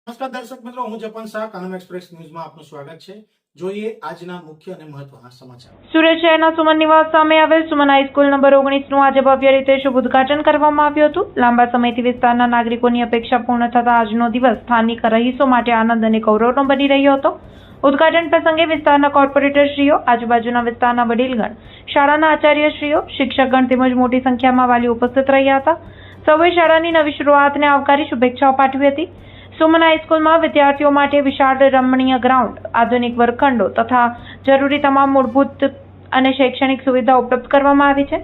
નમસ્કાર દર્શક મિત્રો, હું જપન શાહ, કાનમ એક્સપ્રેસ ન્યૂઝમાં આપનું સ્વાગત છે. જોઈએ આજના મુખ્ય અને મહત્વના સમાચાર. સુરત શહેરના સુમન નિવાસ સામે આવેલ સુમન હાઈસ્કૂલ નંબર 19 નું આજે ભવ્ય રીતે શુભ ઉદ્ઘાટન કરવામાં આવ્યું હતું. લાંબા સમયથી વિસ્તારના નાગરિકોની અપેક્ષા પૂર્ણ થતા આજનો દિવસ સ્થાનિક રહીશો માટે આનંદ અને ગૌરવનો બની રહ્યો હતો. ઉદ્ઘાટન પ્રસંગે વિસ્તારના કોર્પોરેટરશ્રીઓ, આજુબાજુના વિસ્તારના વડીલગણ, શાળાના આચાર્યશ્રીઓ, શિક્ષકગણ તેમજ મોટી સંખ્યામાં વાલીઓ ઉપસ્થિત રહ્યા હતા. સૌએ શાળાની નવી શરૂઆતને આવકારી શુભેચ્છાઓ પાઠવી હતી. સુમન હાઈસ્કૂલમાં વિદ્યાર્થીઓ માટે વિશાળ રમણીય ગ્રાઉન્ડ, આધુનિક વર્ગખંડો તથા જરૂરી તમામ મૂળભૂત અને શૈક્ષણિક સુવિધા ઉપલબ્ધ કરવામાં આવી છે.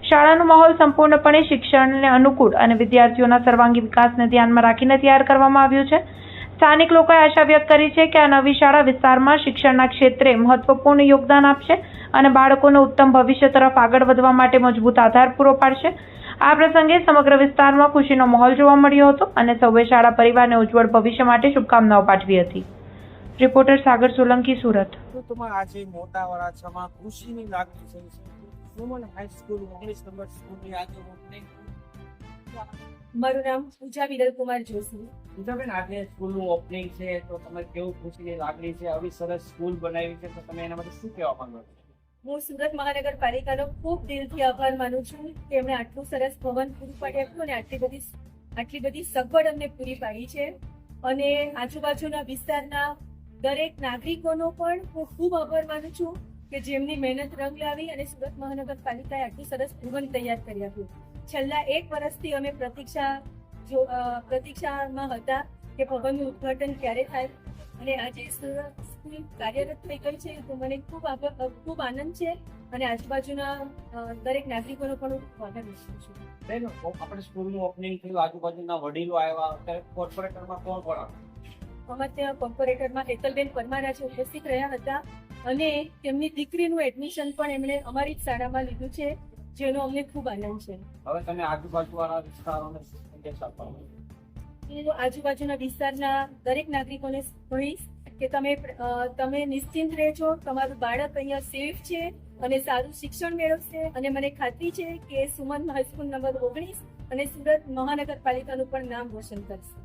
શાળાનો માહોલ સંપૂર્ણપણે શિક્ષણને અનુકૂળ અને વિદ્યાર્થીઓના સર્વાંગી વિકાસને ધ્યાનમાં રાખીને તૈયાર કરવામાં આવ્યું છે. સ્થાનિક લોકોએ આશા વ્યક્ત કરી છે કે આ નવી શાળા વિસ્તારમાં શિક્ષણના ક્ષેત્રે મહત્વપૂર્ણ યોગદાન આપશે અને બાળકોને ઉત્તમ ભવિષ્ય તરફ આગળ વધવા માટે મજબૂત આધાર પૂરો પાડશે. આ પ્રસંગે સમગ્ર વિસ્તારમાં ખુશીનો માહોલ જોવા મળ્યો હતો અને સૌએ શાળા પરિવારને ઉજ્જવળ ભવિષ્ય માટે શુભકામનાઓ પાઠવી હતી. રિપોર્ટર સાગર સોલંકી, સુરત. આજે મોટા વરાછામાં ખુશીની લાગણી થઈ છે. સુમન હાઈસ્કૂલ 19 નંબર સ્કૂલની આજે ઓપનિંગ. મારું નામ પૂજા વિરલકુમાર જોશી. પૂજાબેન, આજે સ્કૂલનું ઓપનિંગ છે તો તમે કેવું ખુશીની લાગણી છે? આવી સરસ સ્કૂલ બનાવી છે તો તમે એના માટે શું કહેવા માંગો છો? હું સુરત મહાનગરપાલિકાનો ખૂબ દિલથી આભાર માનું છું કે એમણે આટલું સરસ ભવન પૂરું પાડી આપ્યું અને આટલી બધી સગવડ અમને પૂરી પાડી છે. અને આજુબાજુના વિસ્તારના દરેક નાગરિકોનો પણ હું ખૂબ આભાર માનું છું કે જેમની મહેનત રંગ લાવી અને સુરત મહાનગરપાલિકાએ આટલું સરસ ભવન તૈયાર કરી આપ્યું. છેલ્લા 1 વર્ષથી અમે પ્રતીક્ષામાં હતા કે ભવનનું ઉદ્ઘાટન ક્યારે થાય અને આજે સ્કૂલ કાર્યરત થઈ ગઈ છે તો મને ખૂબ આનંદ છે અને આજુબાજુના દરેક નાગરિકોનો પણ હું આભાર માનું છું. બેન, આપણે સ્કૂલનું ઓપનિંગ થયું, આજુબાજુના વડીલો આવ્યા, અત્યારે કોર્પોરેટરમાં કોણ કોણ આવ્યું? અમારે ત્યાં કોર્પોરેટરમાં હેતલબેન પરમાર આજે ઉપસ્થિત રહ્યા હતા અને તેમની દીકરીનું એડમિશન પણ એમણે અમારી જ શાળામાં લીધું છે, જેનો અમને ખૂબ આનંદ છે. હવે તમે આજુબાજુવાળા વિસ્તારોને સંદેશ આપવા માંગો? હું આજુબાજુના વિસ્તારના દરેક નાગરિકોને કહીશ કે તમે નિશ્ચિંત રહેજો, તમારું બાળક અહીંયા સેફ છે અને સારું શિક્ષણ મેળવશે અને મને ખાતરી છે કે સુમન હાઈસ્કૂલ નંબર 19 અને સુરત મહાનગરપાલિકાનું પણ નામ રોશન કરશે.